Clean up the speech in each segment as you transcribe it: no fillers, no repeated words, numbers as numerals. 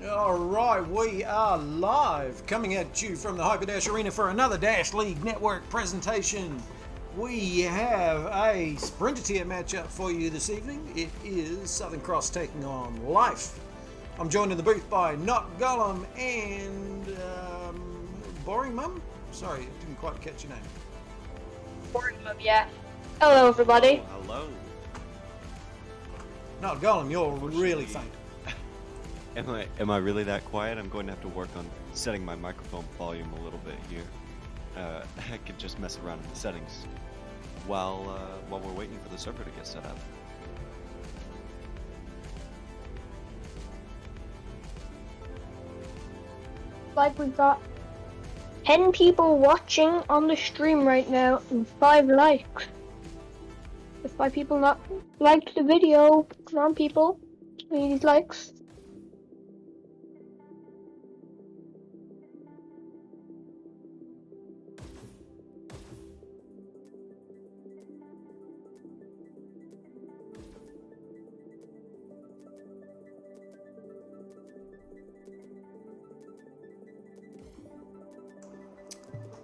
Alright, we are live, coming at you from the Hyperdash Arena for another Dash League Network presentation. We have a Sprinter tier matchup for you this evening. It is Southern Cross taking on Life. I'm joined in the booth by Not Gollum and Boring Mum? Sorry, I didn't quite catch your name. Boring Mum, yeah. Hello everybody. Oh, hello. Not Gollum, you're really faint. Am I really that quiet? I'm going to have to work on setting my microphone volume a little bit here. I could just mess around in the settings while we're waiting for the server to get set up. Like we've got 10 people watching on the stream right now and 5 likes. If 5 people not liked the video, come on people, we need these likes.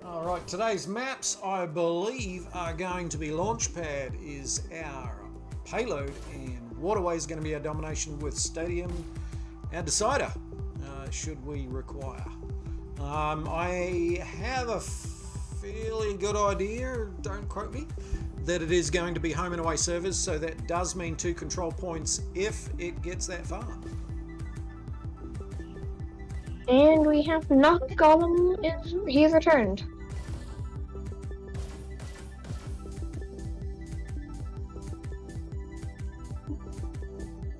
Alright, today's maps, I believe, are going to be Launchpad is our payload, and Waterway is going to be our domination, with Stadium and Decider, should we require. I have a fairly good idea, don't quote me, that it is going to be home and away servers, so that does mean 2 control points if it gets that far. And we have Not Gollum, he's returned.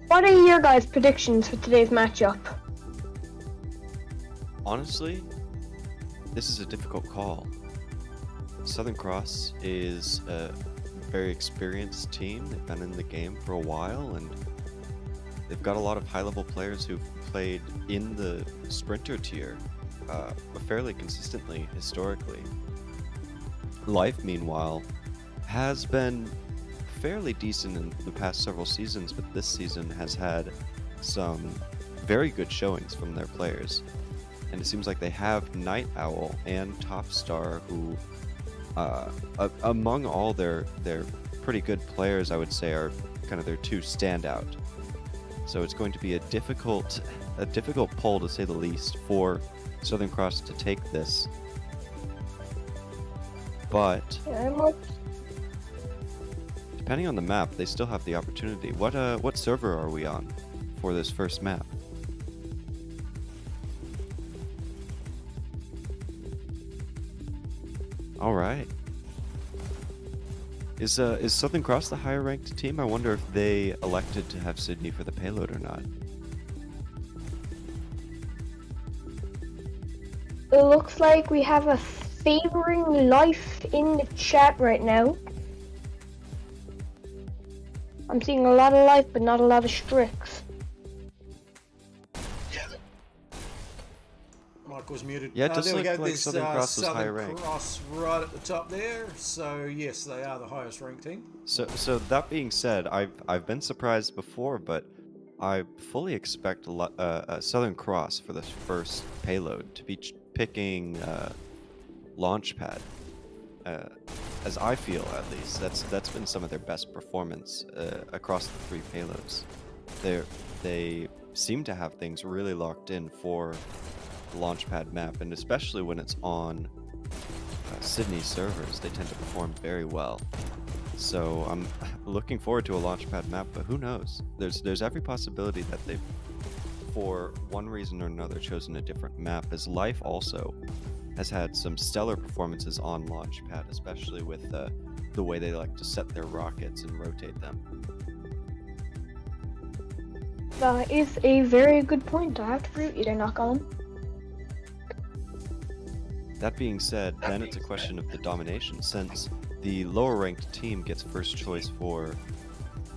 What are your guys' predictions for today's matchup? Honestly, this is a difficult call. Southern Cross is a very experienced team. They've been in the game for a while, and they've got a lot of high-level players who've played in the Sprinter tier fairly consistently historically. Life, meanwhile, has been fairly decent in the past several seasons, but this season has had some very good showings from their players. And it seems like they have Night Owl and Top Star, who, among all their pretty good players, I would say are kind of their 2 standout. So it's going to be a difficult pull, to say the least, for Southern Cross to take this. But depending on the map, they still have the opportunity. What server are we on for this first map? All right. Is Southern Cross the higher ranked team? I wonder if they elected to have Sydney for the payload or not. It looks like we have a favoring Life in the chat right now. I'm seeing a lot of Life, but not a lot of Strix. Mike was muted. Yeah, it does there we look go. like There's Southern Cross was higher Southern ranked. Cross right at the top there. So yes, they are the highest ranked team. So that being said, I've been surprised before, but I fully expect Southern Cross for this first payload to be picking Launchpad. As I feel, at least, that's been some of their best performance across the 3 payloads. They seem to have things really locked in for the Launchpad map, and especially when it's on Sydney servers, they tend to perform very well. So I'm looking forward to a Launchpad map, but who knows? There's every possibility that they've, for one reason or another, chosen a different map, as Life also has had some stellar performances on Launchpad, especially with the way they like to set their rockets and rotate them. That is a very good point. I have to agree with you there, Not Gollum. That being said, then it's a question of the domination, since the lower ranked team gets first choice for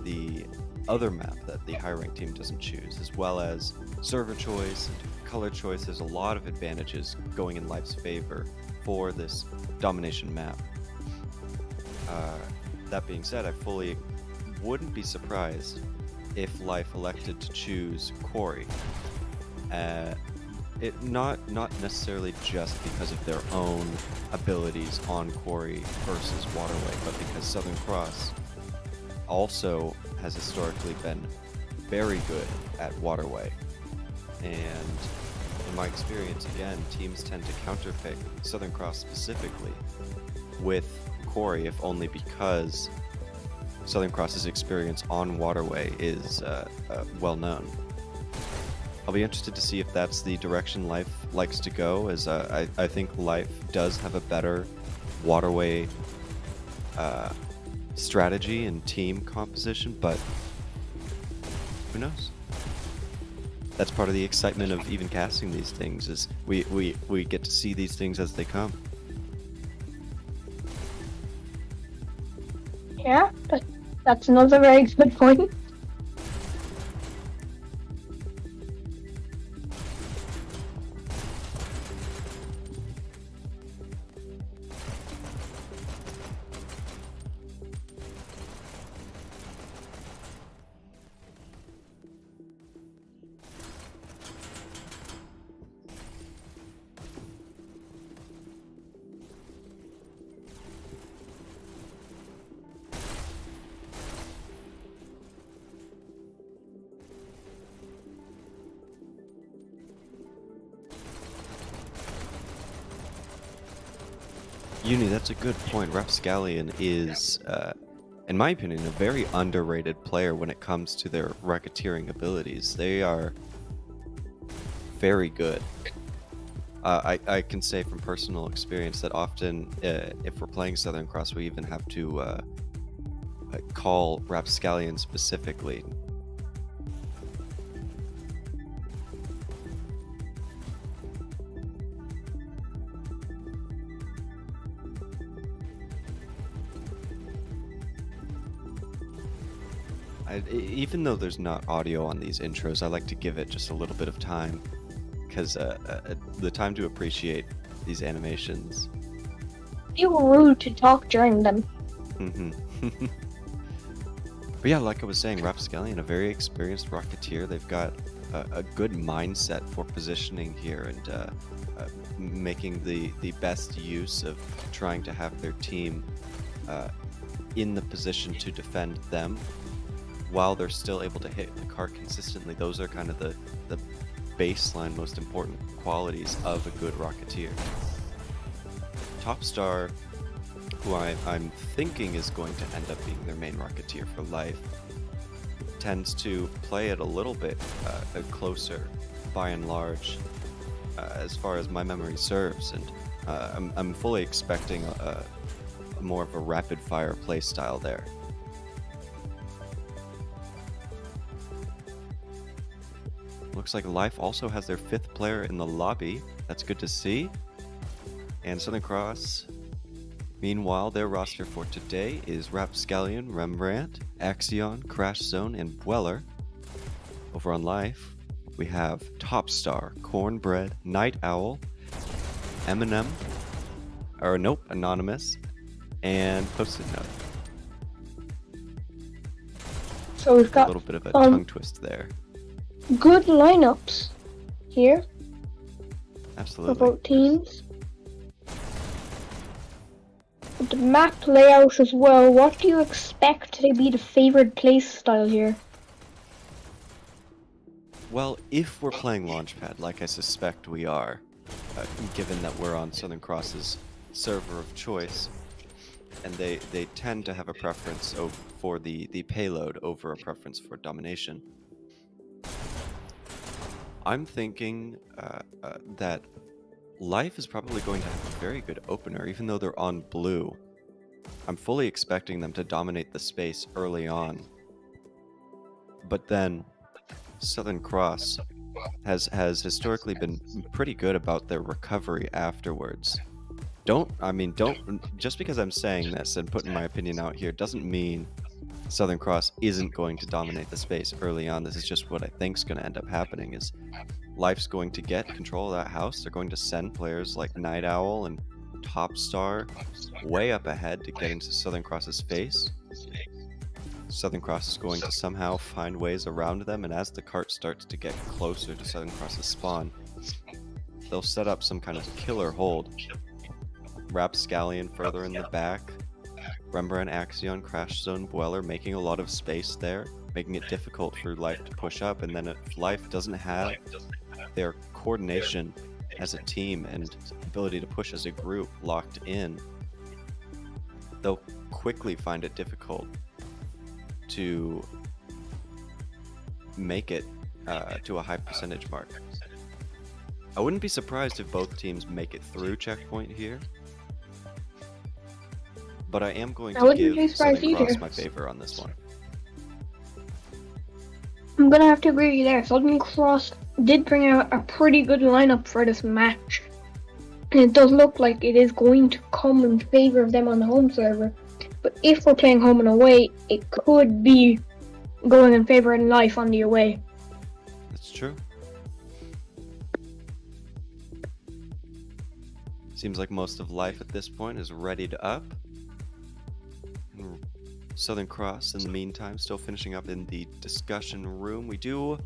the other map that the higher ranked team doesn't choose, as well as server choice and color choice. There's a lot of advantages going in Life's favor for this domination map. That being said, I fully wouldn't be surprised if Life elected to choose Quarry It not necessarily just because of their own abilities on Quarry versus Waterway, but because Southern Cross also has historically been very good at Waterway. And in my experience, again, teams tend to counterpick Southern Cross specifically with Quarry, if only because Southern Cross's experience on Waterway is well known. I'll be interested to see if that's the direction Life likes to go, as I think Life does have a better Waterway strategy and team composition, but who knows? That's part of the excitement of even casting these things, is we get to see these things as they come. Yeah, that's another very good point. Uni, that's a good point. Rapscallion is, in my opinion, a very underrated player when it comes to their racketeering abilities. They are very good. I can say from personal experience that often, if we're playing Southern Cross, we even have to call Rapscallion specifically. Even though there's not audio on these intros, I like to give it just a little bit of time, because the time to appreciate these animations. You were rude to talk during them. But yeah, like I was saying, Rapscallion, a very experienced Rocketeer. They've got a good mindset for positioning here and making the best use of trying to have their team in the position to defend them, while they're still able to hit the cart consistently. Those are kind of the baseline, most important qualities of a good Rocketeer. Topstar, who I'm thinking is going to end up being their main Rocketeer for Life, tends to play it a little bit closer, by and large, as far as my memory serves, and I'm fully expecting a more of a rapid-fire play style there. Looks like Life also has their 5th player in the lobby. That's good to see. And Southern Cross, meanwhile, their roster for today is Rapscallion, Rembrandt, Axion, Crash Zone, and Dweller. Over on Life, we have Topstar, Cornbread, Night Owl, Eminem, Anonymous, and Post-it Note. So we've got a little bit of a tongue twist there. Good lineups here. Absolutely. For both teams. With the map layout as well, what do you expect to be the favored play style here? Well, if we're playing Launchpad, like I suspect we are, given that we're on Southern Cross's server of choice, and they tend to have a preference for the payload over a preference for domination, I'm thinking that Life is probably going to have a very good opener, even though they're on blue. I'm fully expecting them to dominate the space early on. But then Southern Cross has historically been pretty good about their recovery afterwards. Just because I'm saying this and putting my opinion out here doesn't mean Southern Cross isn't going to dominate the space early on. This is just what I think is going to end up happening, is Life's going to get control of that house. They're going to send players like Night Owl and Topstar way up ahead to get into Southern Cross's face. Southern Cross is going to somehow find ways around them, and as the cart starts to get closer to Southern Cross's spawn, they'll set up some kind of killer hold. Rapscallion further in the back, Rembrandt, Axion, Crash Zone, Dweller making a lot of space there, making it difficult for Life to push up, and then if Life doesn't have their coordination as a team and ability to push as a group locked in, they'll quickly find it difficult to make it to a high percentage mark. I wouldn't be surprised if both teams make it through checkpoint here, but I am going to give Southern Cross my favor on this one. I'm gonna have to agree with you there. Southern Cross did bring out a pretty good lineup for this match. And it does look like it is going to come in favor of them on the home server. But if we're playing home and away, it could be going in favor of Life on the away. That's true. Seems like most of Life at this point is ready to up. Southern Cross, in the meantime, still finishing up in the discussion room. We do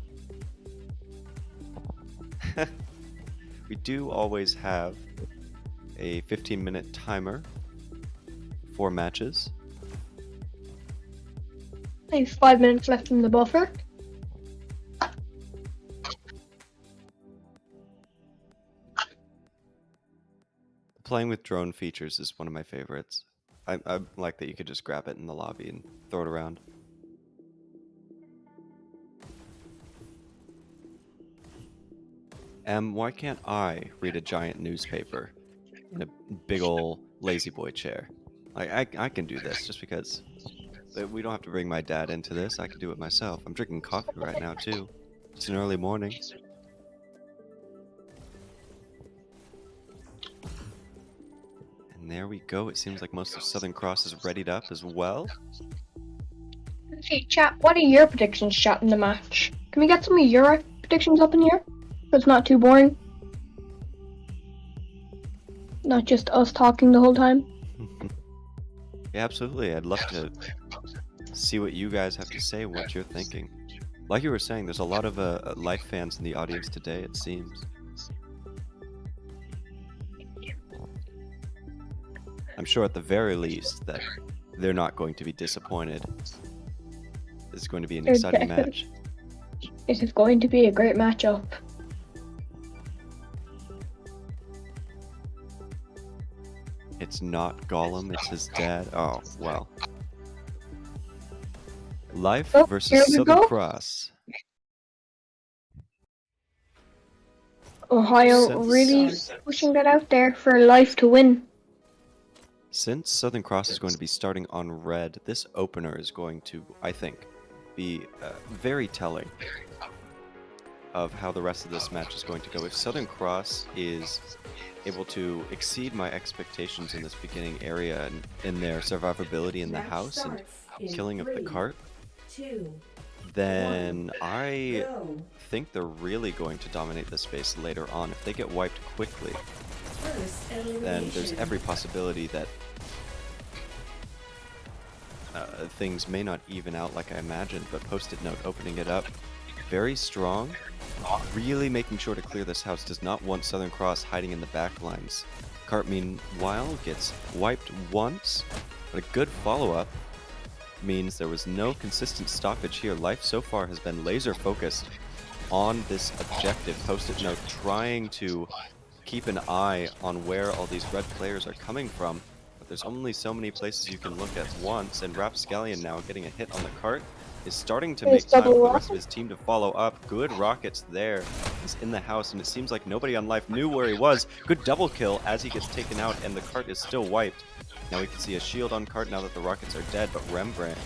always have a 15-minute timer for matches. I have 5 minutes left in the buffer. Playing with drone features is one of my favorites. I like that you could just grab it in the lobby and throw it around. Why can't I read a giant newspaper in a big ol' lazy boy chair? I can do this just because we don't have to bring my dad into this. I can do it myself. I'm drinking coffee right now too. It's an early morning. And there we go. It seems like most of Southern Cross is readied up as well. Okay, chat, what are your predictions, chat, in the match? Can we get some of your predictions up in here? So it's not too boring. Not just us talking the whole time. Yeah, absolutely. I'd love to see what you guys have to say, what you're thinking. Like you were saying, there's a lot of Life fans in the audience today, it seems. I'm sure at the very least that they're not going to be disappointed. This is going to be an exciting match. It is going to be a great matchup. It's not Gollum, it's his dad. Oh, well. Life versus Southern Cross. Ohio really pushing that out there for Life to win. Since Southern Cross is going to be starting on red, this opener is going to, I think, be very telling of how the rest of this match is going to go. If Southern Cross is able to exceed my expectations in this beginning area and in their survivability in the house and killing of the cart, then I think they're really going to dominate the space later on. If they get wiped quickly, then there's every possibility that things may not even out like I imagined, but Post-it note opening it up very strong, really making sure to clear this house, does not want Southern Cross hiding in the back lines. Cart meanwhile gets wiped once, but a good follow-up means there was no consistent stoppage here. Life so far has been laser focused on this objective. Post-it note trying to keep an eye on where all these red players are coming from, but there's only so many places you can look at once, and Rapscallion now getting a hit on the cart is starting to make time for the rest of his team to follow up. Good rockets there. He's in the house, and it seems like nobody on Life knew where he was. Good double kill as he gets taken out, and the cart is still wiped. Now we can see a shield on cart now that the rockets are dead, but Rembrandt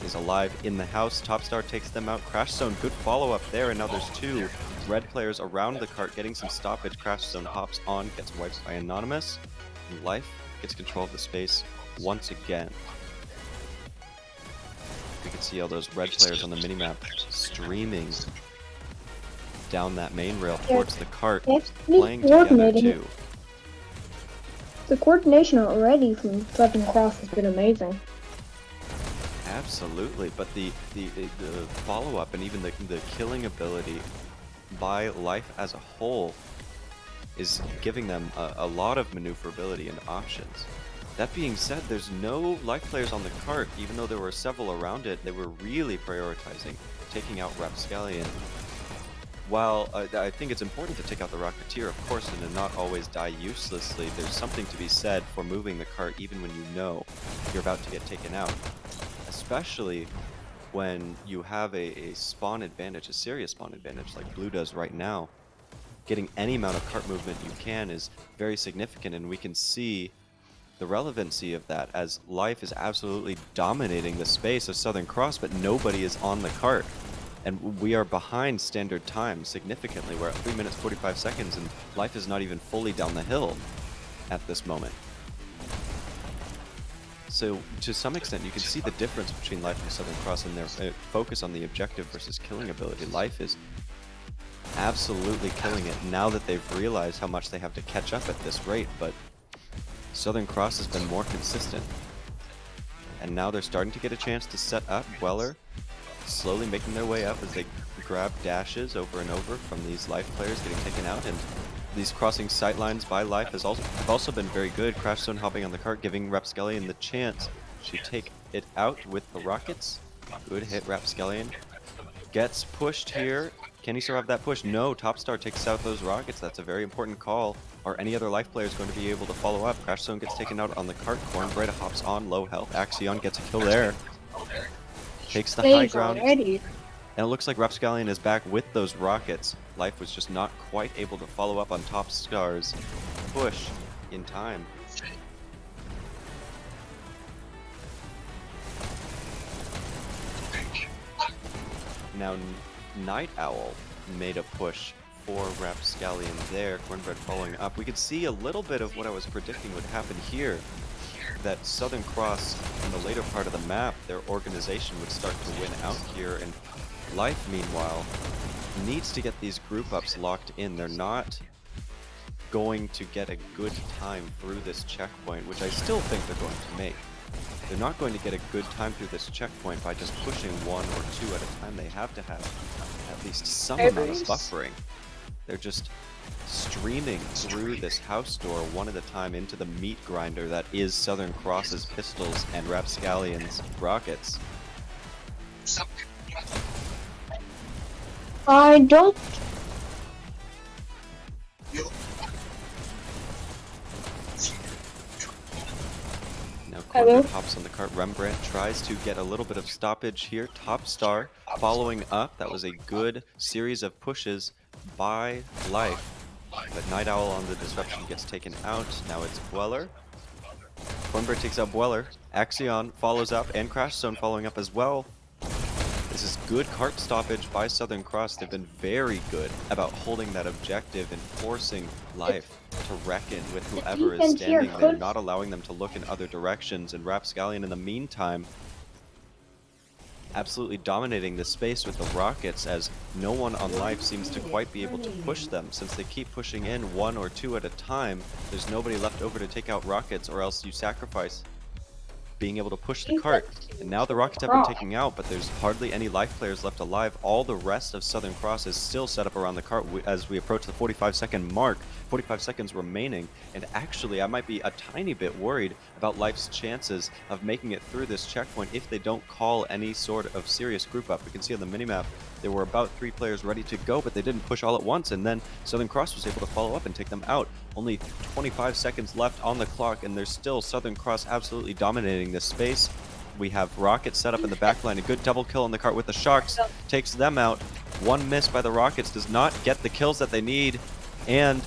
is alive in the house. Topstar takes them out. Crash Zone, good follow-up there, and now there's two red players around the cart getting some stoppage. Crash Zone hops on, gets wiped by Anonymous, and Life gets control of the space once again. You can see all those red players on the minimap streaming down that main rail towards the cart, playing together too. The coordination already from Southern Cross has been amazing. Absolutely, but the follow-up and even the killing ability by Life as a whole is giving them a lot of maneuverability and options. That being said, there's no Life players on the cart, even though there were several around it. They were really prioritizing taking out Rapscallion. While I think it's important to take out the Rocketeer, of course, and to not always die uselessly, there's something to be said for moving the cart even when you know you're about to get taken out. Especially when you have a spawn advantage, a serious spawn advantage like Blue does right now. Getting any amount of cart movement you can is very significant, and we can see the relevancy of that as Life is absolutely dominating the space of Southern Cross, but nobody is on the cart. And we are behind standard time significantly. We're at 3 minutes 45 seconds, and Life is not even fully down the hill at this moment. So to some extent, you can see the difference between Life and Southern Cross in their focus on the objective versus killing ability. Life is absolutely killing it now that they've realized how much they have to catch up at this rate, but Southern Cross has been more consistent. And now they're starting to get a chance to set up. Weller slowly making their way up as they grab dashes over and over from these Life players getting taken out, and these crossing sight lines by Life have also been very good. Crash Zone hopping on the cart, giving Rapscallion the chance to take it out with the rockets. Good hit, Rapscallion. Gets pushed here. Can he survive that push? No, Topstar takes out those rockets. That's a very important call. Are any other Life players going to be able to follow up? Crash Zone gets taken out on the cart. Cornbread hops on, low health. Axion gets a kill there. Takes the high ground. And it looks like Rapscallion is back with those rockets. Life was just not quite able to follow up on Topstar's push in time. Now, Night Owl made a push for Rapscallion there. Cornbread following up. We could see a little bit of what I was predicting would happen here. That Southern Cross, in the later part of the map, their organization would start to win out here, and Life, meanwhile, needs to get these group ups locked in. They're not going to get a good time through this checkpoint, which I still think they're going to make. They're not going to get a good time through this checkpoint by just pushing one or two at a time. They have to have at least some amount of buffering. They're just streaming through this house door one at a time into the meat grinder that is Southern Cross's pistols and Rapscallion's rockets. I don't. Now Cornbread hops on the cart. Rembrandt tries to get a little bit of stoppage here. Topstar following up. That was a good series of pushes by Life. But Night Owl on the disruption gets taken out. Now it's Bweller. Cornbread takes out Bweller. Axion follows up, and Crash Zone following up as well. This is good cart stoppage by Southern Cross. They've been very good about holding that objective and forcing Life to reckon with whoever is standing there, not allowing them to look in other directions. And Rapscallion, in the meantime, absolutely dominating the space with the rockets, as no one on Life seems to quite be able to push them. Since they keep pushing in one or two at a time, there's nobody left over to take out rockets, or else you sacrifice being able to push the cart. And now the rockets have been taken out, but there's hardly any Life players left alive. All the rest of Southern Cross is still set up around the cart as we approach the 45-second mark. 45 seconds remaining, and actually I might be a tiny bit worried about Life's chances of making it through this checkpoint if they don't call any sort of serious group up. We can see on the minimap there were about 3 players ready to go, but they didn't push all at once, and then Southern Cross was able to follow up and take them out. Only 25 seconds left on the clock, and there's still Southern Cross absolutely dominating this space. We have Rockets set up in the backline. A good double kill on the cart with the Sharks takes them out. One miss by the Rockets does not get the kills that they need, and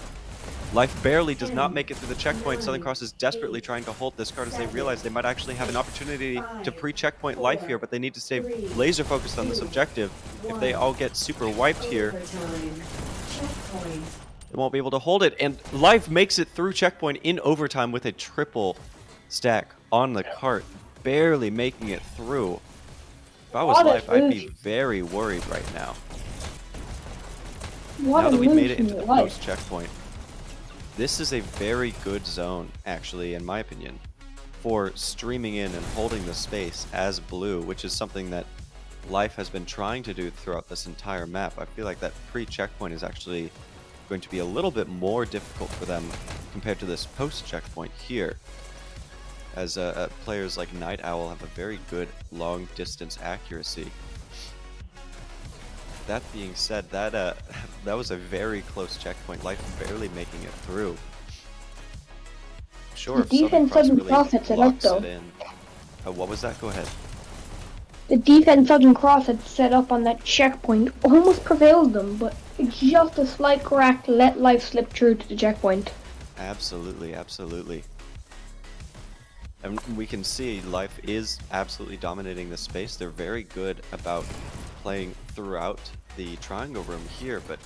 Life barely does not make it through the checkpoint. Southern Cross is desperately trying to hold this card as they realize they might actually have an opportunity to pre-checkpoint Life here, but they need to stay laser focused on this objective. If they all get super wiped here, they won't be able to hold it. And Life makes it through checkpoint in overtime with a triple stack on the cart, barely making it through. If I was Life, I'd be very worried right now. Now that we made it into the post-checkpoint, this is a very good zone, actually, in my opinion, for streaming in and holding the space as blue, which is something that Life has been trying to do throughout this entire map. I feel like that pre-checkpoint is actually going to be a little bit more difficult for them compared to this post-checkpoint here, as players like Night Owl have a very good long-distance accuracy. That being said, that that was a very close checkpoint. Life barely making it through. Sure, The defense doesn't cross it up though. What was that? Go ahead. The defense Southern Cross had set up on that checkpoint almost prevailed them, but just a slight crack let Life slip through to the checkpoint. Absolutely, absolutely. And we can see Life is absolutely dominating the space. They're very good about playing throughout the triangle room here, but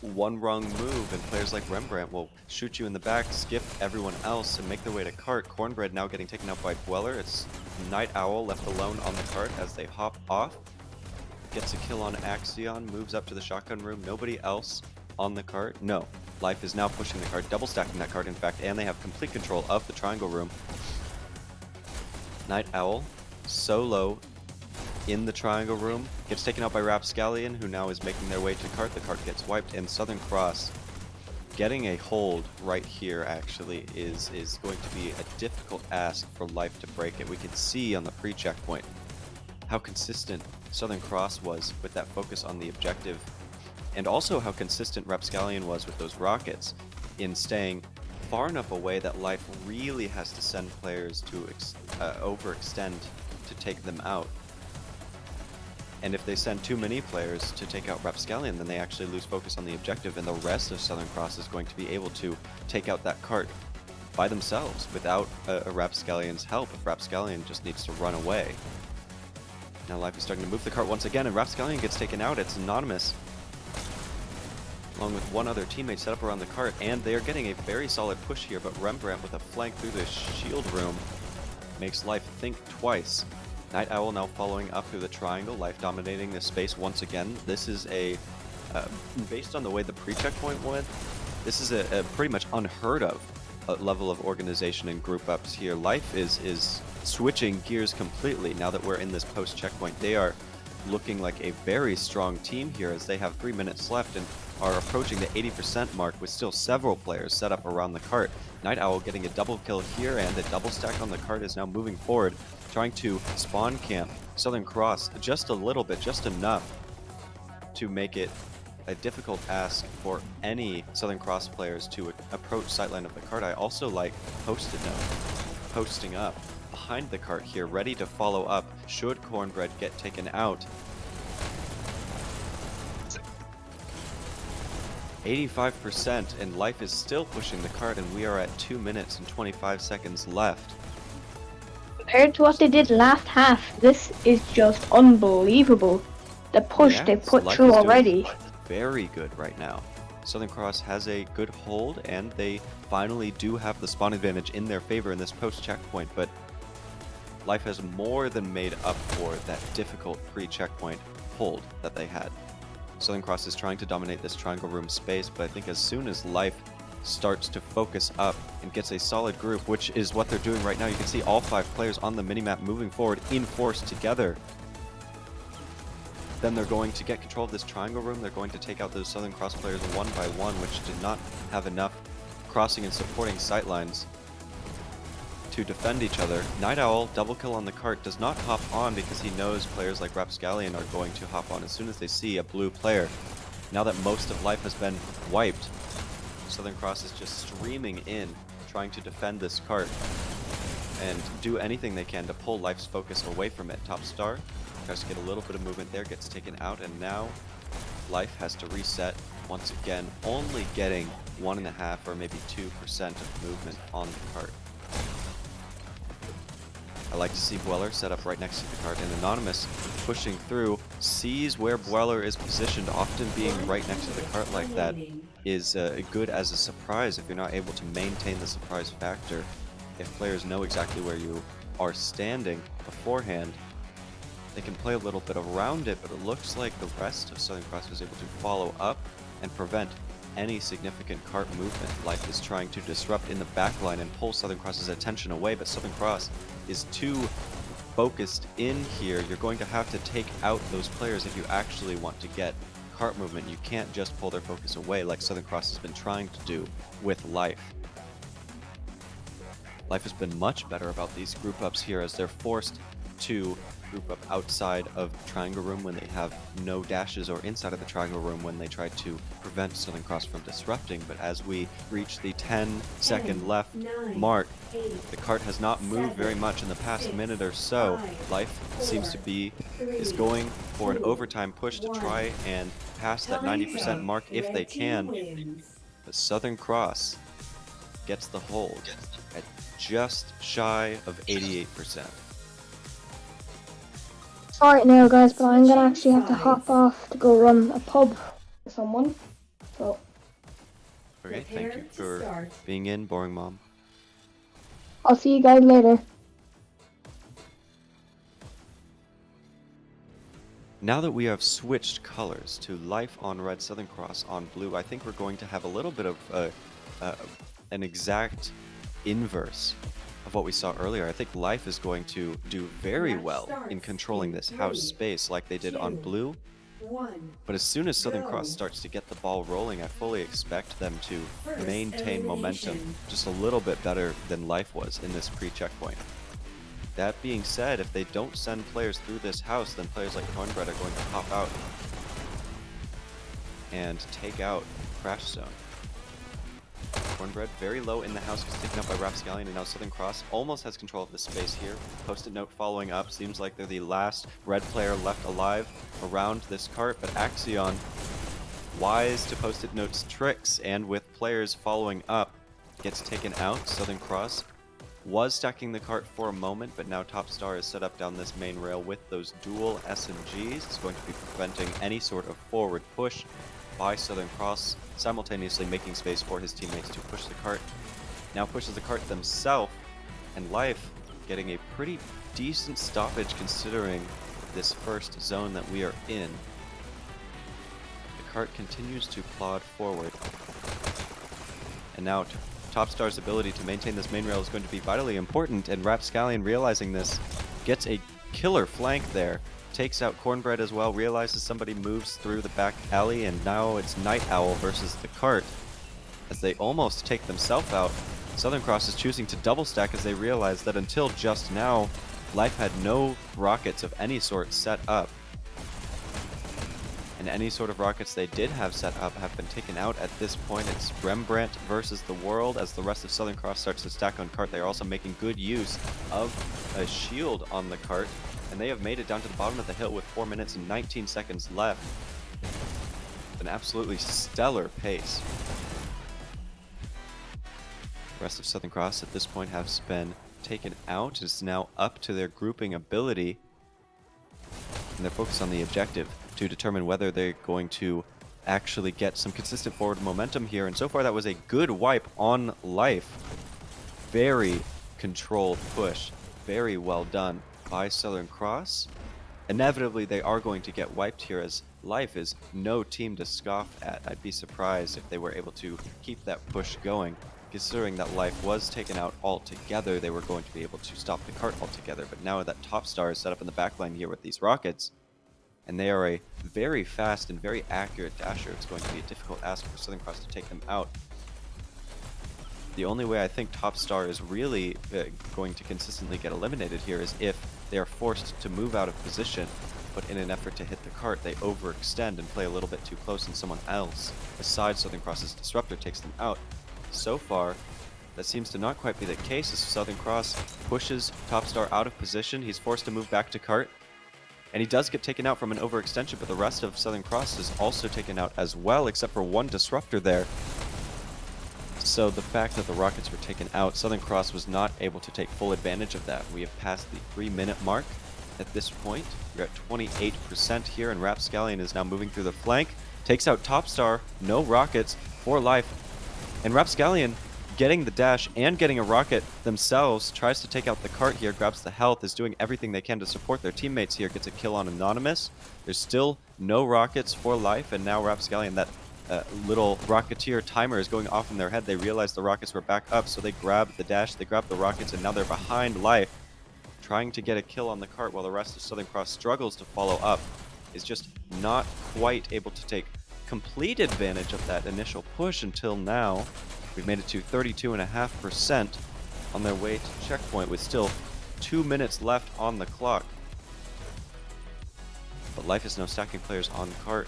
one wrong move and players like Rembrandt will shoot you in the back, skip everyone else, and make their way to cart. Cornbread now getting taken out by Dweller. It's Night Owl left alone on the cart as they hop off. Gets a kill on Axion, moves up to the shotgun room. Nobody else on the cart. No. Life is now pushing the cart, double stacking that cart in fact, and they have complete control of the triangle room. Night Owl solo in the triangle room, gets taken out by Rapscallion, who now is making their way to the cart. The cart gets wiped, and Southern Cross getting a hold right here actually is going to be a difficult ask for Life to break it. We can see on the pre-checkpoint how consistent Southern Cross was with that focus on the objective, and also how consistent Rapscallion was with those rockets in staying far enough away that Life really has to send players to overextend to take them out. And if they send too many players to take out Rapscallion, then they actually lose focus on the objective, and the rest of Southern Cross is going to be able to take out that cart by themselves without a Rapscallion's help if Rapscallion just needs to run away. Now Life is starting to move the cart once again, and Rapscallion gets taken out. It's Anonymous, along with one other teammate, set up around the cart, and they are getting a very solid push here, but Rembrandt with a flank through the shield room makes Life think twice. Night Owl now following up through the triangle, Life dominating this space once again. This is a, based on the way the pre-checkpoint went, this is a pretty much unheard of level of organization and group ups here. Life is switching gears completely now that we're in this post-checkpoint. They are looking like a very strong team here as they have 3 minutes left and are approaching the 80% mark with still several players set up around the cart. Night Owl getting a double kill here, and the double stack on the cart is now moving forward, trying to spawn camp Southern Cross just a little bit, just enough to make it a difficult ask for any Southern Cross players to approach sightline of the cart. I also like Posted Note posting up behind the cart here, ready to follow up should Cornbread get taken out. 85%, and Life is still pushing the cart, and we are at 2 minutes and 25 seconds left. Compared to what they did last half, this is just unbelievable. The push they put Life through is doing already. Very good right now. Southern Cross has a good hold, and they finally do have the spawn advantage in their favor in this post-checkpoint, but Life has more than made up for that difficult pre-checkpoint hold that they had. Southern Cross is trying to dominate this triangle room space, but I think as soon as Life starts to focus up and gets a solid group, which is what they're doing right now, you can see all 5 players on the minimap moving forward in force together. Then they're going to get control of this triangle room. They're going to take out those Southern Cross players one by one, which did not have enough crossing and supporting sightlines to defend each other. Night Owl, double kill on the cart, does not hop on because he knows players like Rapscallion are going to hop on as soon as they see a blue player. Now that most of Life has been wiped, Southern Cross is just streaming in, trying to defend this cart and do anything they can to pull Life's focus away from it. Top Star tries to get a little bit of movement there, gets taken out, and now Life has to reset once again, only getting 1.5 or maybe 2% of movement on the cart. I like to see Dweller set up right next to the cart, and Anonymous pushing through, sees where Dweller is positioned. Often being right next to the cart like that is good as a surprise if you're not able to maintain the surprise factor. If players know exactly where you are standing beforehand, they can play a little bit around it, but it looks like the rest of Southern Cross was able to follow up and prevent any significant cart movement. Life is trying to disrupt in the backline and pull Southern Cross's attention away, but Southern Cross is too focused in here. You're going to have to take out those players if you actually want to get cart movement. You can't just pull their focus away like Southern Cross has been trying to do with Life. Life has been much better about these group ups here as they're forced to group up outside of Triangle Room when they have no dashes, or inside of the Triangle Room when they try to prevent Southern Cross from disrupting. But as we reach the 10-second left mark, the cart has not moved very much in the past minute or so. Life seems to be is going for an overtime push to try and pass that 90% mark if they can. But Southern Cross gets the hold at just shy of 88%. Alright now guys, but I'm gonna actually have to hop off to go run a pub for someone. So Okay, thank you for being in, Boring Mom. I'll see you guys later. Now that we have switched colors to Life on red, Southern Cross on blue, I think we're going to have a little bit of an exact inverse of what we saw earlier. I think Life is going to do very well in controlling this house space like they did on blue. But as soon as Southern Cross starts to get the ball rolling, I fully expect them to maintain momentum just a little bit better than Life was in this pre-checkpoint. That being said, if they don't send players through this house, then players like Cornbread are going to hop out and take out Crash Zone. Cornbread very low in the house, gets taken up by Rapscallion, and now Southern Cross almost has control of the space here. Post-it note following up. Seems like they're the last red player left alive around this cart, but Axion, wise to Post-it note's tricks, and with players following up, gets taken out. Southern Cross was stacking the cart for a moment, but now Top Star is set up down this main rail with those dual SMGs. It's going to be preventing any sort of forward push by Southern Cross, simultaneously making space for his teammates to push the cart. Now pushes the cart themselves, and Life getting a pretty decent stoppage considering this first zone that we are in. The cart continues to plod forward, and now Top Star's ability to maintain this main rail is going to be vitally important, and Rapscallion, realizing this, gets a killer flank there. Takes out Cornbread as well, realizes somebody moves through the back alley, and now it's Night Owl versus the cart. As they almost take themselves out, Southern Cross is choosing to double stack as they realize that until just now, Life had no rockets of any sort set up. And any sort of rockets they did have set up have been taken out at this point. It's Rembrandt versus the world as the rest of Southern Cross starts to stack on cart. They are also making good use of a shield on the cart, and they have made it down to the bottom of the hill with 4 minutes and 19 seconds left. An absolutely stellar pace. The rest of Southern Cross at this point has been taken out. It's now up to their grouping ability, and they're focused on the objective to determine whether they're going to actually get some consistent forward momentum here. And so far that was a good wipe on Life. Very controlled push. Very well done by Southern Cross. Inevitably they are going to get wiped here, as Life is no team to scoff at. I'd be surprised if they were able to keep that push going. Considering that Life was taken out altogether, they were going to be able to stop the cart altogether. But now that Top Star is set up in the backline here with these rockets, and they are a very fast and very accurate dasher, it's going to be a difficult ask for Southern Cross to take them out. The only way I think Top Star is really going to consistently get eliminated here is if they are forced to move out of position, but in an effort to hit the cart, they overextend and play a little bit too close, and someone else besides Southern Cross's disruptor takes them out. So far, that seems to not quite be the case, as Southern Cross pushes Top Star out of position. He's forced to move back to cart, and he does get taken out from an overextension, but the rest of Southern Cross is also taken out as well, except for one disruptor there. So the fact that the rockets were taken out, Southern Cross was not able to take full advantage of that. We have passed the 3-minute mark at this point. We're at 28% here, and Rapscallion is now moving through the flank. Takes out Top Star, no rockets for Life. And Rapscallion, getting the dash and getting a rocket themselves, tries to take out the cart here, grabs the health, is doing everything they can to support their teammates here, gets a kill on Anonymous. There's still no rockets for Life, and now Rapscallion, that little Rocketeer timer is going off in their head. They realize the rockets were back up, so they grab the dash, they grab the rockets, and now they're behind Life, trying to get a kill on the cart while the rest of Southern Cross struggles to follow up. Is just not quite able to take complete advantage of that initial push until now. We've made it to 32.5% on their way to checkpoint with still 2 minutes left on the clock. But Life is now stacking players on the cart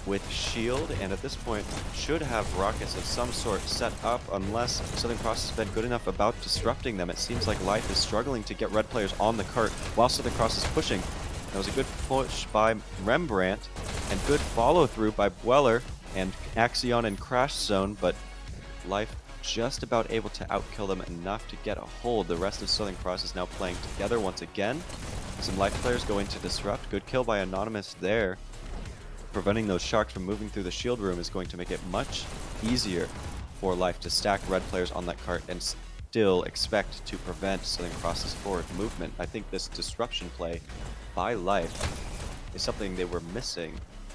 with shield, and at this point should have rockets of some sort set up unless Southern Cross has been good enough about disrupting them. It seems like Life is struggling to get red players on the cart while Southern Cross is pushing. That was a good push by Rembrandt and good follow through by Bweller and Axion and Crash Zone, but Life just about able to outkill them enough to get a hold. The rest of Southern Cross is now playing together once again. Some Life players going to disrupt. Good kill by Anonymous there. Preventing those sharks from moving through the shield room is going to make it much easier for Life to stack red players on that cart and still expect to prevent Southern Cross's forward movement. I think this disruption play by Life is something they were missing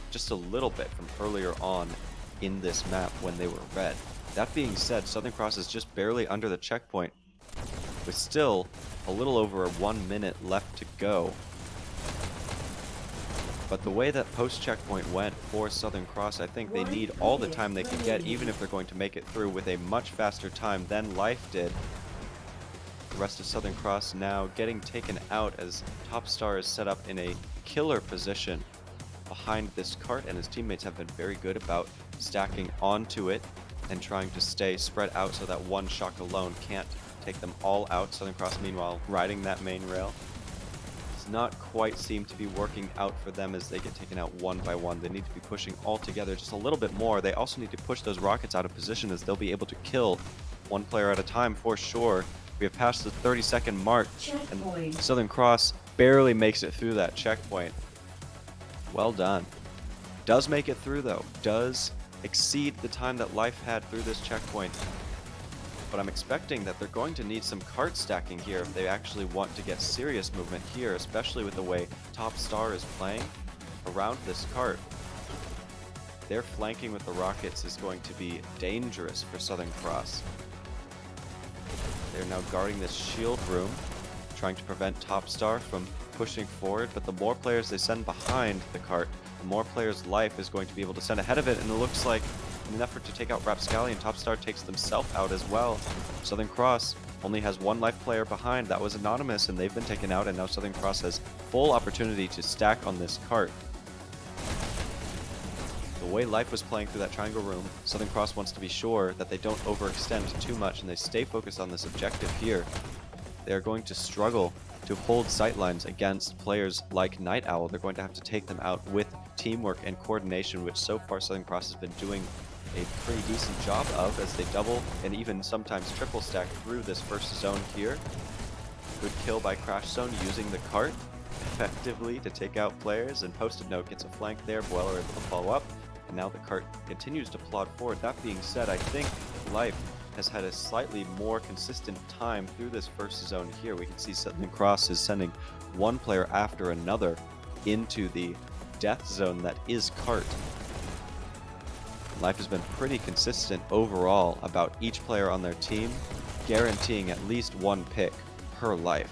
just a little bit from earlier on in this map when they were red. That being said, Southern Cross is just barely under the checkpoint with still a little over 1 minute left to go. But the way that post-checkpoint went for Southern Cross, I think they need all the time they can get, even if they're going to make it through with a much faster time than Life did. The rest of Southern Cross now getting taken out as Topstar is set up in a killer position behind this cart, and his teammates have been very good about stacking onto it and trying to stay spread out so that one shock alone can't take them all out. Southern Cross, meanwhile, riding that main rail. Does not quite seem to be working out for them as they get taken out one by one. They need to be pushing all together just a little bit more. They also need to push those rockets out of position as they'll be able to kill one player at a time for sure. We have passed the 30-second mark, and Southern Cross barely makes it through that checkpoint. Well done. Does make it through, though. Does exceed the time that Life had through this checkpoint. But I'm expecting that they're going to need some cart stacking here if they actually want to get serious movement here, especially with the way Topstar is playing around this cart. Their flanking with the rockets is going to be dangerous for Southern Cross. They're now guarding this shield room, trying to prevent Topstar from pushing forward, but the more players they send behind the cart, the more players Life is going to be able to send ahead of it, and it looks like in an effort to take out Rapscallion, Topstar takes themselves out as well. Southern Cross only has one Life player behind. That was Anonymous, and they've been taken out, and now Southern Cross has full opportunity to stack on this cart. The way Life was playing through that triangle room, Southern Cross wants to be sure that they don't overextend too much and they stay focused on this objective here. They are going to struggle to hold sightlines against players like Night Owl. They're going to have to take them out with teamwork and coordination, which so far Southern Cross has been doing a pretty decent job of as they double and even sometimes triple stack through this first zone here. Good kill by Crash Zone using the cart effectively to take out players, and Post-it Note gets a flank there. Bweller able to follow up, and now the cart continues to plod forward. That being said, I think Life has had a slightly more consistent time through this first zone here. We can see Southern Cross is sending one player after another into the death zone that is cart. Life has been pretty consistent overall about each player on their team guaranteeing at least one pick per life,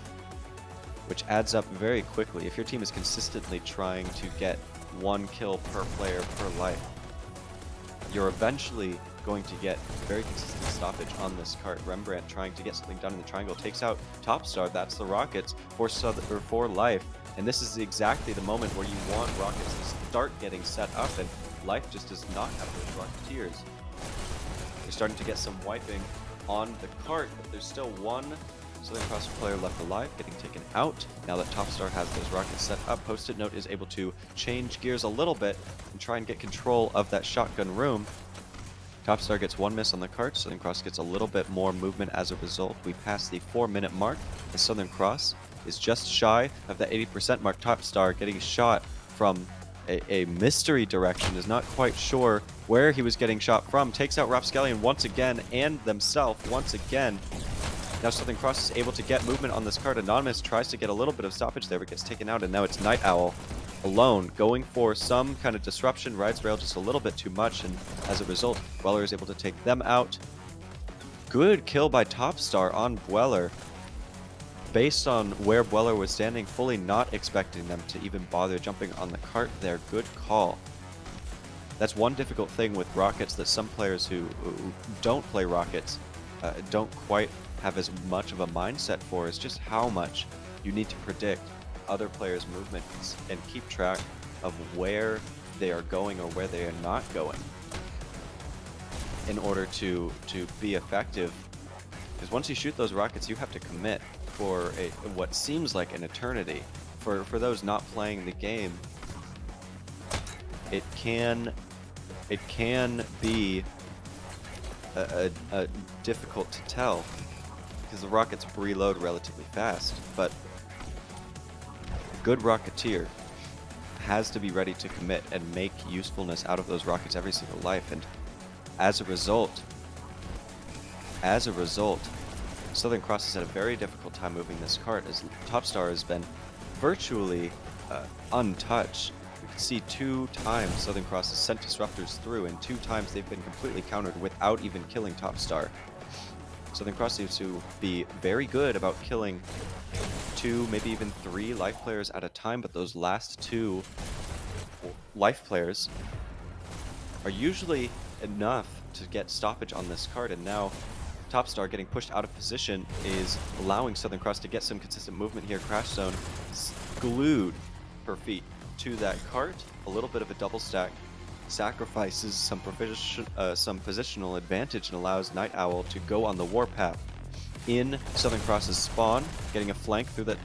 which adds up very quickly. If your team is consistently trying to get one kill per player per life, you're eventually going to get very consistent stoppage on this cart. Rembrandt trying to get something done in the triangle takes out Topstar. That's the rockets for Life, and this is exactly the moment where you want rockets to start getting set up, and Life just does not have those rocketeers. You're starting to get some wiping on the cart, but there's still one Southern Cross player left alive, getting taken out. Now that Topstar has those rockets set up, Post-it Note is able to change gears a little bit and try and get control of that shotgun room. Topstar gets one miss on the cart. Southern Cross gets a little bit more movement as a result. We pass the 4-minute mark, and Southern Cross is just shy of the 80% mark. Topstar getting shot from a mystery direction, is not quite sure where he was getting shot from. Takes out Rapscallion once again and themselves once again. Now Southern Cross is able to get movement on this cart. Anonymous tries to get a little bit of stoppage there, but gets taken out, and now it's Night Owl alone, going for some kind of disruption, rides rail just a little bit too much, and as a result, Dweller is able to take them out. Good kill by Topstar on Dweller. Based on where Dweller was standing, fully not expecting them to even bother jumping on the cart there. Good call. That's one difficult thing with rockets that some players who don't play rockets don't quite have as much of a mindset for, is just how much you need to predict other players' movements and keep track of where they are going or where they are not going in order to be effective. Because once you shoot those rockets, you have to commit for what seems like an eternity. For those not playing the game, it can be a difficult to tell because the rockets reload relatively fast, but a good rocketeer has to be ready to commit and make usefulness out of those rockets every single life. And as a result, Southern Cross has had a very difficult time moving this cart, as Topstar has been virtually untouched. You can see 2 times Southern Cross has sent disruptors through, and 2 times they've been completely countered without even killing Topstar. Southern Cross seems to be very good about killing 2, maybe even 3 life players at a time, but those last 2 life players are usually enough to get stoppage on this card, and now Topstar getting pushed out of position is allowing Southern Cross to get some consistent movement here. Crash Zone glued her feet to that cart. A little bit of a double stack sacrifices some positional advantage and allows Night Owl to go on the warpath in Southern Cross's spawn, getting a flank through that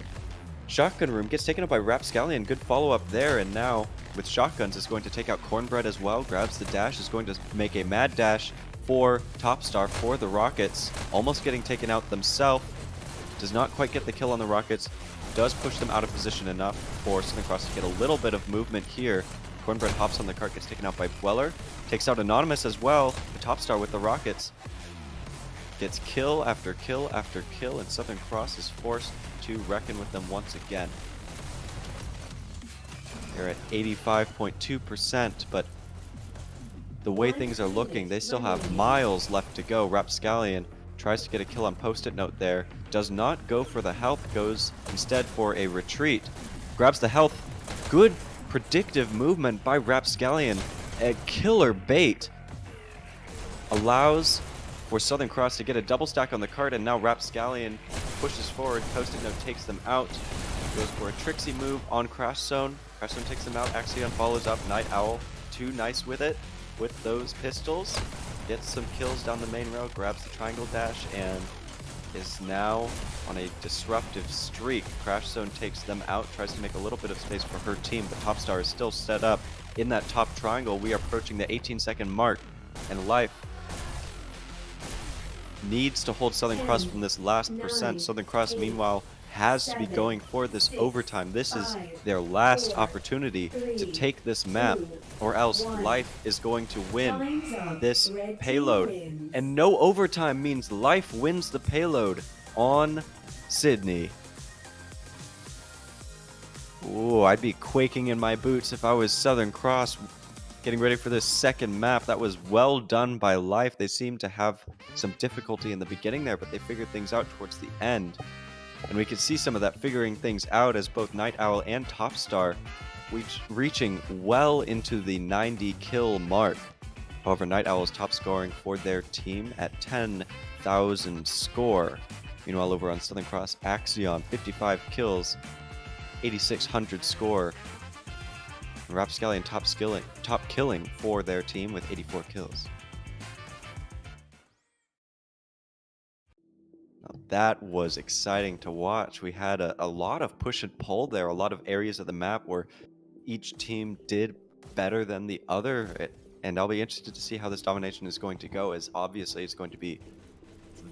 shotgun room. Gets taken up by Rapscallion. Good follow-up there, and now with shotguns is going to take out Cornbread as well. Grabs the dash, is going to make a mad dash for Topstar for the rockets. Almost getting taken out themselves. Does not quite get the kill on the rockets. Does push them out of position enough for Southern Cross to get a little bit of movement here. Cornbread hops on the cart, gets taken out by Dweller. Takes out Anonymous as well. The Topstar with the rockets gets kill after kill after kill, and Southern Cross is forced to reckon with them once again. They're at 85.2%, but the way things are looking, they still have miles left to go. Rapscallion tries to get a kill on Post-it Note there. Does not go for the health, goes instead for a retreat. Grabs the health. Good predictive movement by Rapscallion. A killer bait. Allows for Southern Cross to get a double stack on the card, and now Rapscallion pushes forward. Post-it Note takes them out. Goes for a tricksy move on Crash Zone. Crash Zone takes them out. Axion follows up. Night Owl, too nice with it. With those pistols, gets some kills down the main road, grabs the triangle dash, and is now on a disruptive streak. Crash Zone takes them out, tries to make a little bit of space for her team, but Topstar is still set up in that top triangle. We are approaching the 18-second mark, and Life needs to hold Southern Cross from this last percent. Southern Cross, meanwhile, has to be going for this overtime. This is their last opportunity to take this map, or else Life is going to win this payload. And no overtime means Life wins the payload on Sydney. Ooh, I'd be quaking in my boots if I was Southern Cross getting ready for this second map. That was well done by Life. They seemed to have some difficulty in the beginning there, but they figured things out towards the end. And we could see some of that figuring things out as both Night Owl and Topstar reaching well into the 90 kill mark. However, Night Owl is top scoring for their team at 10,000 score. Meanwhile, over on Southern Cross, Axion, 55 kills, 8,600 score. And Rapscallion top killing for their team with 84 kills. That was exciting to watch. We had a lot of push and pull there, a lot of areas of the map where each team did better than the other, and I'll be interested to see how this domination is going to go, as obviously it's going to be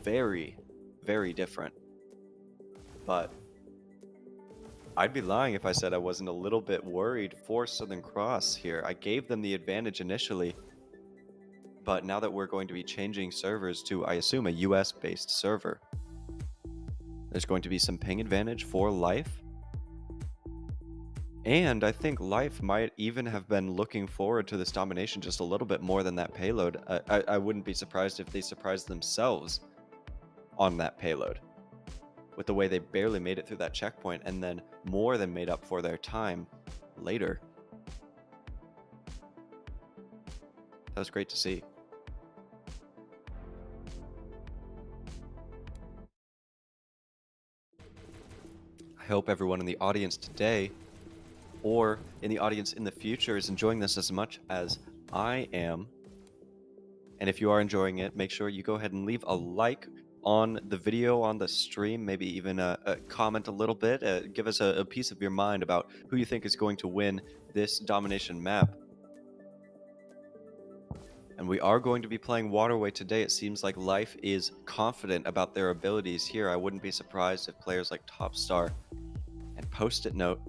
very, very different. But I'd be lying if I said I wasn't a little bit worried for Southern Cross here. I gave them the advantage initially, but now that we're going to be changing servers to, I assume, a US-based server, there's going to be some ping advantage for Life. And I think Life might even have been looking forward to this domination just a little bit more than that payload. I wouldn't be surprised if they surprised themselves on that payload, with the way they barely made it through that checkpoint and then more than made up for their time later. That was great to see. I hope everyone in the audience today or in the audience in the future is enjoying this as much as I am. And if you are enjoying it, make sure you go ahead and leave a like on the video, on the stream, maybe even a comment a little bit. Give us a piece of your mind about who you think is going to win this domination map. And we are going to be playing Waterway today. It seems like Life is confident about their abilities here. I wouldn't be surprised if players like Topstar and Post-it Note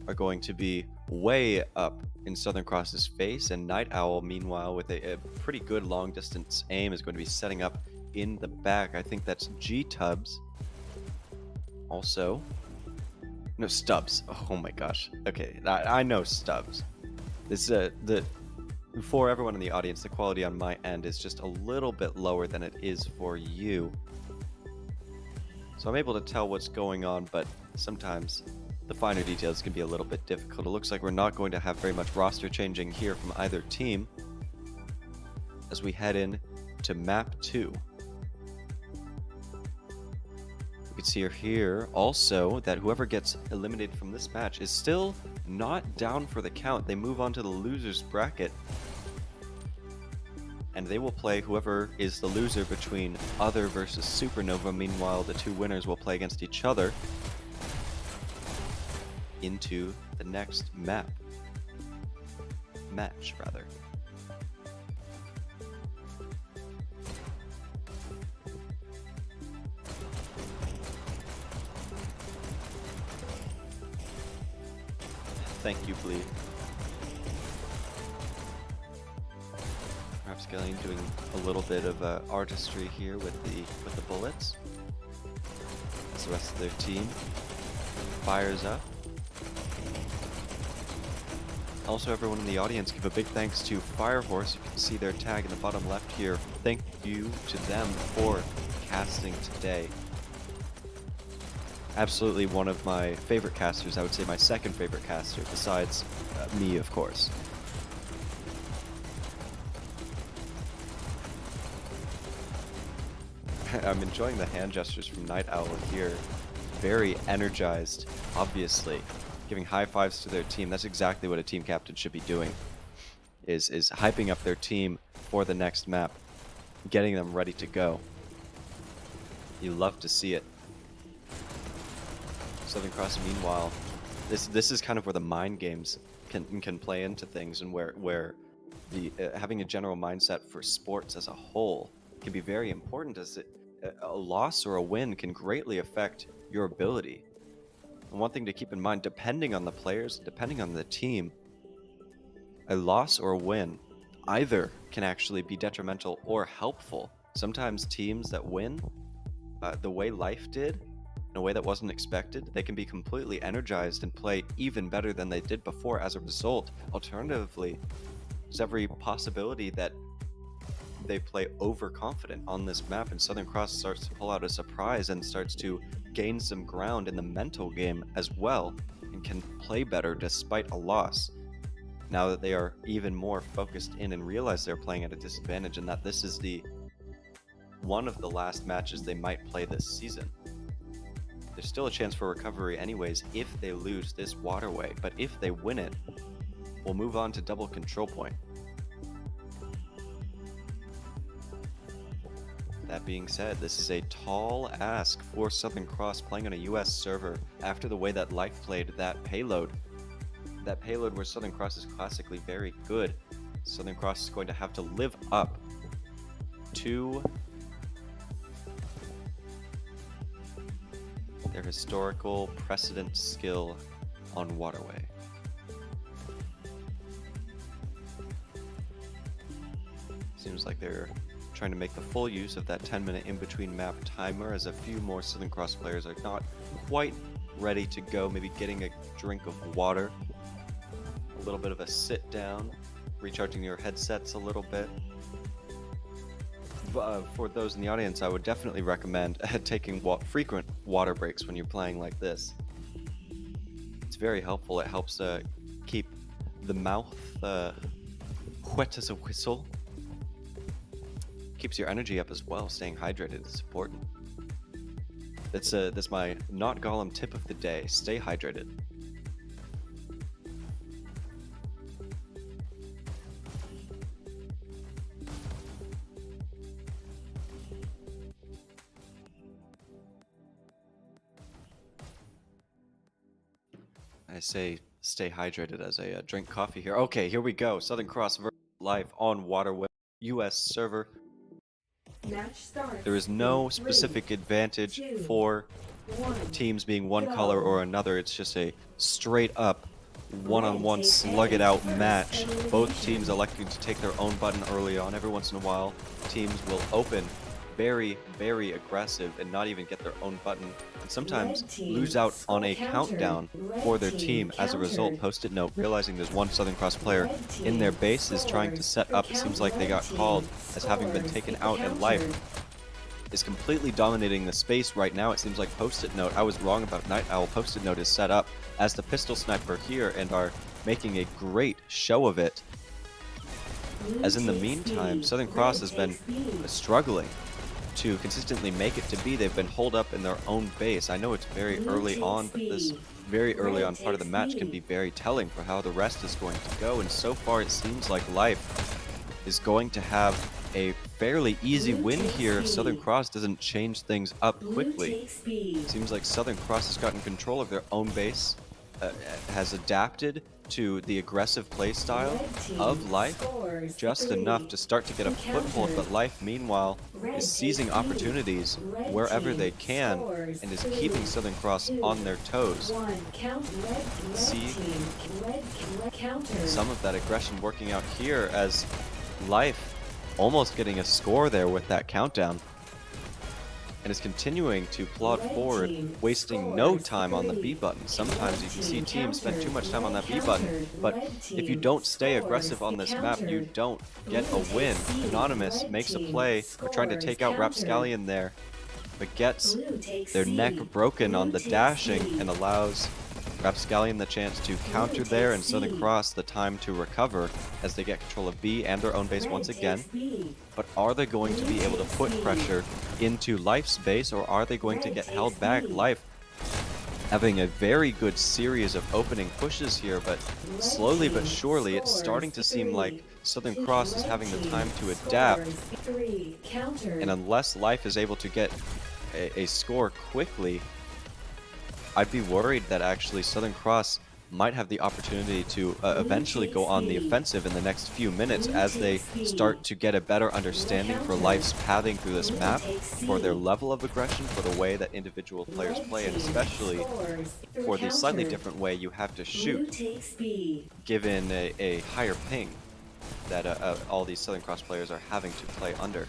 are going to be way up in Southern Cross's face, and Night Owl, meanwhile, with a pretty good long distance aim, is going to be setting up in the back. I think that's G-Tubs. Also, no, Stubbs. Oh my gosh. Okay, I know Stubbs. This for everyone in the audience, the quality on my end is just a little bit lower than it is for you. So I'm able to tell what's going on, but sometimes the finer details can be a little bit difficult. It looks like we're not going to have very much roster changing here from either team as we head in to map 2. We can see here also that whoever gets eliminated from this match is still not down for the count. They move on to the losers bracket, and they will play whoever is the loser between Other versus Supernova. Meanwhile, the two winners will play against each other into the next match. Thank you, Bleed. Rapscallion doing a little bit of artistry here with the bullets as the rest of their team fires up. Also, everyone in the audience, give a big thanks to FireHorse. You can see their tag in the bottom left here. Thank you to them for casting today. Absolutely one of my favorite casters. I would say my second favorite caster, besides me, of course. I'm enjoying the hand gestures from Night Owl here. Very energized, obviously. Giving high fives to their team. That's exactly what a team captain should be doing. Is hyping up their team for the next map. Getting them ready to go. You love to see it. Southern Cross, meanwhile, this is kind of where the mind games can play into things, and where the having a general mindset for sports as a whole can be very important, as a loss or a win can greatly affect your ability. And one thing to keep in mind, depending on the players, depending on the team, a loss or a win either can actually be detrimental or helpful. Sometimes teams that win the way Life did, in a way that wasn't expected, they can be completely energized and play even better than they did before as a result. Alternatively, there's every possibility that they play overconfident on this map, and Southern Cross starts to pull out a surprise and starts to gain some ground in the mental game as well, and can play better despite a loss, now that they are even more focused in and realize they're playing at a disadvantage, and that this is one of the last matches they might play this season. There's still a chance for recovery anyways if they lose this Waterway, but if they win it, we'll move on to double control point. That being said, this is a tall ask for Southern Cross playing on a US server after the way that Life played that payload. That payload where Southern Cross is classically very good. Southern Cross is going to have to live up to their historical precedent skill on Waterway. Seems like they're trying to make the full use of that 10-minute in-between map timer, as a few more Southern Cross players are not quite ready to go, maybe getting a drink of water a little bit of a sit down, recharging your headsets a little bit. For those in the audience, I would definitely recommend taking frequent water breaks when you're playing like this. It's very helpful. It helps keep the mouth wet as a whistle. Keeps your energy up as well. Staying hydrated is important. That's my not Gollum tip of the day. Stay hydrated. I say stay hydrated as I drink coffee here. Okay, here we go. Southern Cross versus live on Waterway US server. Match starts. There is no specific advantage for teams being one color or another. It's just a straight up one-on-one slug it out match. Both teams electing to take their own button early on. Every once in a while, teams will open very, very aggressive and not even get their own button, and sometimes lose out on a countdown for their team as a result. Post-it note, realizing there's one Southern Cross player in their base is trying to set up. It seems like they got called as having been taken out, and Life is completely dominating the space right now. It seems like Post-it note, I was wrong about Night Owl. Post-it note is set up as the pistol sniper here and are making a great show of it. As in the meantime, Southern Cross has been struggling to consistently make it to B. They've been holed up in their own base. I know it's very early on, but this very early on part of the match can be very telling for how the rest is going to go, and so far it seems like Life is going to have a fairly easy win here if Southern Cross doesn't change things up quickly. It seems like Southern Cross has gotten control of their own base, has adapted to the aggressive playstyle of Life just enough to start to get a foothold, but Life meanwhile is seizing opportunities wherever they can and is keeping Southern Cross on their toes. See some of that aggression working out here as Life almost getting a score there with that countdown, and is continuing to plod forward, wasting no time on the B button. Sometimes you can see teams spend too much time on that B button, but if you don't stay aggressive on this map, you don't get a win. Anonymous makes a play. They're trying to take out Rapscallion there, but gets their neck broken on the dashing and allows Rapscallion the chance to counter there, and Southern Cross the time to recover as they get control of B and their own base once again. But are they going to be able to put pressure into Life's base, or are they going to get held back? Life having a very good series of opening pushes here, but slowly but surely it's starting to seem like Southern Cross is having the time to adapt. And unless Life is able to get a score quickly, I'd be worried that actually Southern Cross might have the opportunity to eventually go on the offensive in the next few minutes as they start to get a better understanding for Life's pathing through this map, for their level of aggression, for the way that individual players play, and especially for the slightly different way you have to shoot, given a higher ping that all these Southern Cross players are having to play under.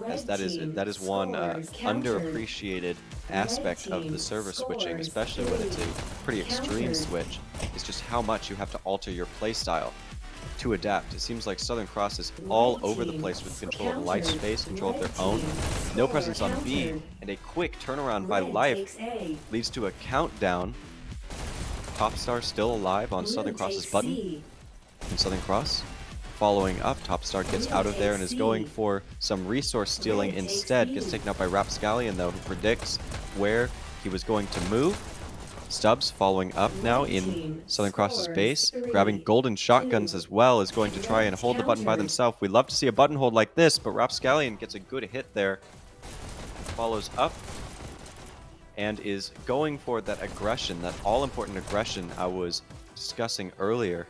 As that is one underappreciated aspect of the server switching, especially when it's a pretty extreme switch, is just how much you have to alter your playstyle to adapt. It seems like Southern Cross is all over the place with control of Life space, control of their own, no presence on B, and a quick turnaround by Life leads to a countdown. Topstar still alive on Southern Cross's button, and Southern Cross following up. Topstar gets out of there and is going for some resource stealing instead. Gets taken out by Rapscallion though, who predicts where he was going to move. Stubbs following up now in Southern Cross's base, grabbing golden shotguns as well, is going to try and hold the button by themselves. We'd love to see a button hold like this, but Rapscallion gets a good hit there. Follows up and is going for that aggression, that all-important aggression I was discussing earlier.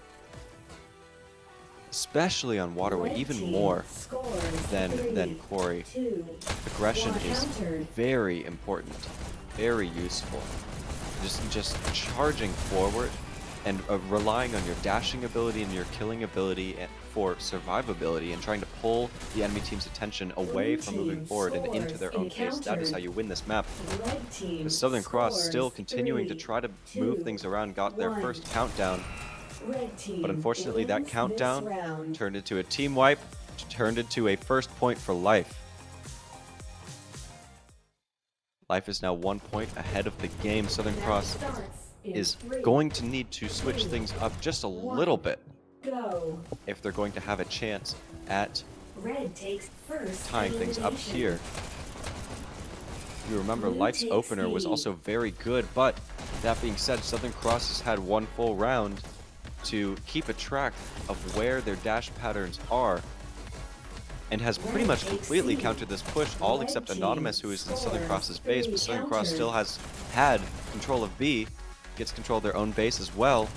Especially on Waterway, even more than Quarry. Aggression is very important, very useful. Just charging forward and relying on your dashing ability and your killing ability for survivability, and trying to pull the enemy team's attention away from moving forward and into their own pace. That is how you win this map. The Southern Cross still continuing to try to move things around, got their first countdown Red team But unfortunately, that wins countdown this round. turned into a team wipe, turned into a first point for Life. Life is now 1 point ahead of the game. Southern Match Cross starts in is 3, going to need to switch things up just a little bit go. if they're going to have a chance at Red takes first tying things up elimination. here. You remember Blue Life's takes opener was lead. also very good, but that being said, Southern Cross has had one full round to keep a track of where their dash patterns are and has pretty much completely countered this push, all except Anonymous, who is in Southern Cross's base, but Southern Cross still has had control of B, gets control of their own base as well.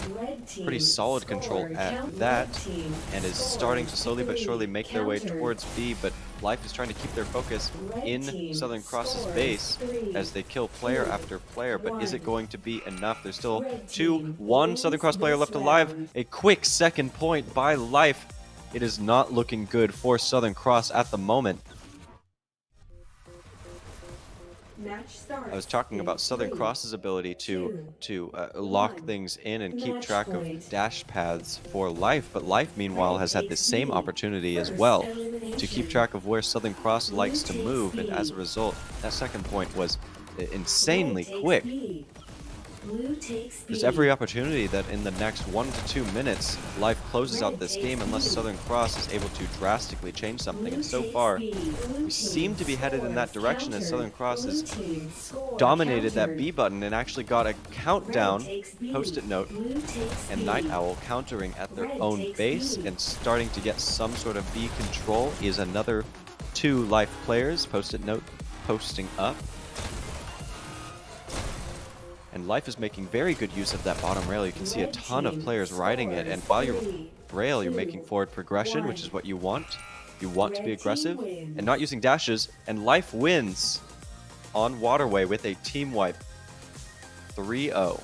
Red team Pretty solid control scored. at Count that, red team and is scored. starting to slowly but surely 3. make their way Countered. towards B, but Life is trying to keep their focus Red in team Southern Cross's scores. base 3, as they kill player 2, after player, but is it 1. going to be enough? There's still Red 2, team 1 wins Southern Cross player this left alive. round. A quick second point by Life. It is not looking good for Southern Cross at the moment. Match starts I was talking in about Southern 3, Cross's ability to lock 1. things in and keep Match track point. of dash paths for Life, but Life meanwhile Red has had the takes same lead. opportunity as First well to elimination. keep track of where Southern Cross Blue likes to takes move, and as a B. result, that second point was insanely Red takes quick. B. Blue takes There's B. every opportunity that in the next 1 to 2 minutes, Life closes out Red this takes game unless B. Southern Cross is able to drastically change something, Blue and so takes far, B. Blue we seem team to be headed in that scores. direction as Countered. Southern Cross Blue has team scores. dominated that Countered. B button and actually got a Red countdown, takes B. post-it note, Blue takes and B. Night Owl countering at their Red own takes base B. and starting to get some sort of B control is another 2 Life players, post-it note, posting up. And Life is making very good use of that bottom rail. You can see a Red ton of team players riding it, and scores. while you're 3, rail, you're 2, making forward progression, which 1. is what you want. You want to be Red team aggressive wins. and not using dashes, and Life wins on Waterway with a team wipe. 3-0.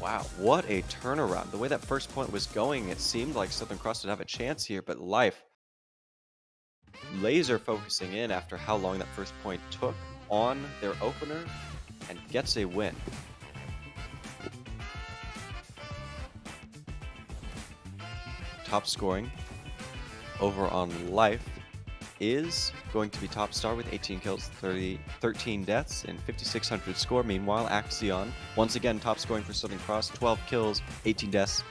Wow, what a turnaround. The way that first point was going, it seemed like Southern Cross would have a chance here, but Life laser focusing in after how long that first point took on their opener and gets a win. Top scoring over on Life is going to be Top Star with 18 kills, 13 deaths, and 5,600 score. Meanwhile, Axion, once again top scoring for Southern Cross, 12 kills, 18 deaths,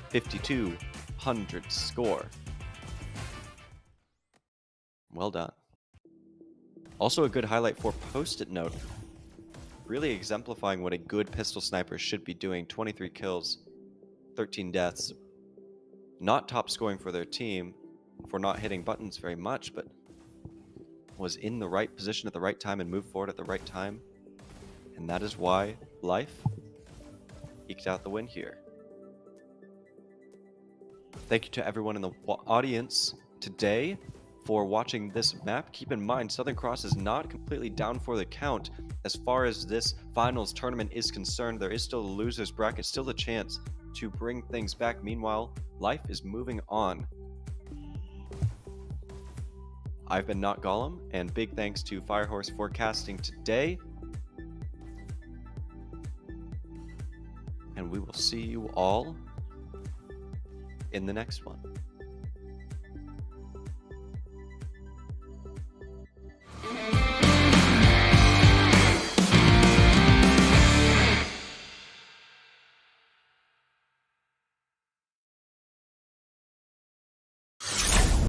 5,200 score. Well done. Also a good highlight for Post-it Note, really exemplifying what a good pistol sniper should be doing. 23 kills, 13 deaths. Not top scoring for their team for not hitting buttons very much, but was in the right position at the right time and moved forward at the right time. And that is why Life eked out the win here. Thank you to everyone in the audience today for watching this map. Keep in mind, Southern Cross is not completely down for the count. As far as this finals tournament is concerned, there is still a loser's bracket, still a chance to bring things back. Meanwhile, Life is moving on. I've been Not Gollum, and big thanks to FireHorse for casting today. And we will see you all in the next one.